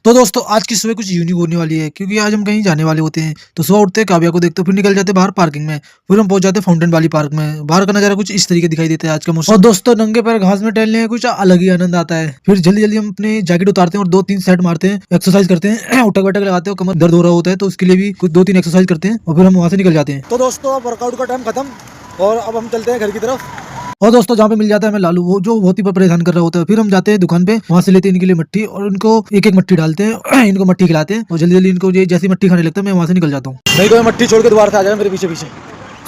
तो दोस्तों आज की सुबह कुछ यूनिक होने वाली है क्योंकि आज हम कहीं जाने वाले होते हैं। तो सुबह उठते हैं, काव्या को देखते हैं, फिर निकल जाते हैं बाहर पार्किंग में। फिर हम पहुंच जाते हैं फाउंटेन वाली पार्क में। बाहर का नजारा कुछ इस तरीके दिखाई देता है आज का मौसम। और दोस्तों नंगे पैर घास में टहलने में कुछ अलग ही आनंद आता है। फिर जल्दी जल्दी हम अपने जैकेट उतारते हैं और 2-3 सेट मारते हैं, एक्सरसाइज करते हैं, उठक बैठक लगाते हैं, कमर दर्द हो रहा होता है तो उसके लिए भी कुछ 2-3 एक्सरसाइज करते हैं और फिर हम वहां से निकल जाते हैं। तो दोस्तों अब वर्कआउट का टाइम खत्म और अब हम चलते हैं घर की तरफ। और दोस्तों जहाँ पे मिल जाता है हमें लालू, वो जो बहुत ही परेशान कर रहा होता है। फिर हम जाते हैं दुकान पे, वहां से लेते हैं इनके लिए मट्ठी और इनको एक एक मट्ठी डालते हैं, इनको मट्ठी खिलाते हैं और जल्दी जल्दी इनको ये जैसी मट्ठी खाने लगता है मैं वहां से निकल जाता हूँ। नहीं तो मट्ठी छोड़ के दोबारा से आ जाए मेरे पीछे पीछे।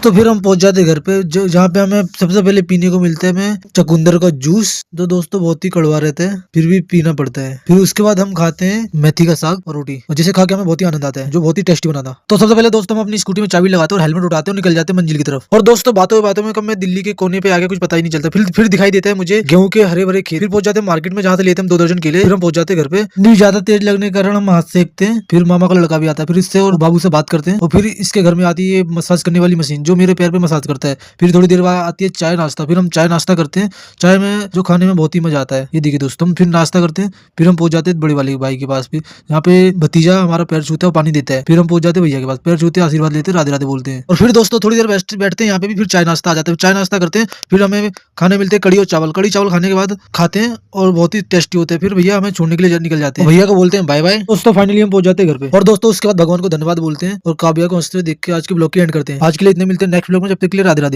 तो फिर हम पहुंच जाते हैं घर पे, जहाँ पे हमें सबसे पहले पीने को मिलता है हमें चकुंदर का जूस, जो दोस्तों बहुत ही कड़वा रहता है फिर भी पीना पड़ता है। फिर उसके बाद हम खाते हैं मेथी का साग और रोटी, और जिसे खा के हमें बहुत ही आनंद आता है, जो बहुत ही टेस्टी बना था। तो सबसे पहले दोस्तों हम अपनी स्कूटी में चाबी लगाते हैं और हेलमेट उठाते हैं और निकल जाते हैं मंजिल की तरफ। और दोस्तों बातों में कब मैं दिल्ली के कोने पे आ गया कुछ पता ही नहीं चलता। फिर दिखाई देता है मुझे गेहूं के हरे भरे खेत। फिर पहुंच जाते हैं मार्केट में जहाँ से लेते हैं हम 2 दर्जन केले। फिर हम पहुंच जाते हैं घर पे, नहीं ज्यादा तेज लगने के कारण हम हाथ सेकते हैं। फिर मामा का लड़का भी आता है, फिर इससे और बाबू से बात करते हैं और फिर इसके घर में आती है मसाज करने वाली मशीन जो मेरे पैर पे मसाज करता है। फिर थोड़ी देर बाद आती है चाय नाश्ता, फिर हम चाय नाश्ता करते हैं। चाय में जो खाने में बहुत ही मजा आता है। ये देखिए दोस्तों हम फिर नाश्ता करते हैं। फिर हम पहुंच जाते हैं बड़ी वाली भाई के पास, फिर यहाँ पे भतीजा हमारा पैर छूता है और पानी देता है। फिर हम पहुंच जाते हैं भैया के पास, पैर छूते हैं, आशीर्वाद लेते हैं, राधे राधे बोलते हैं। और फिर दोस्तों थोड़ी देर बैठते हैं यहाँ पे भी, फिर चाय नाश्ता आ जाता है। चाय नाश्ता करते हैं, फिर हमें खाने मिलते हैं कड़ी और चावल। कड़ी चावल खाने के बाद खाते हैं और बहुत ही टेस्टी होते हैं। फिर भैया हमें छोड़ने के लिए निकल जाते हैं, भैया को बोलते हैं बाय बाय। दोस्तों फाइनली हम पहुंच जाते हैं घर पे और दोस्तों उसके बाद भगवान को धन्यवाद बोलते हैं और काव्या को हंसते हुए देख के आज के ब्लॉग की एंड करते हैं। आज के लिए इतने मिलते हैं नेक्स्ट ब्लॉग में, जब तक के लिए राधे राधे।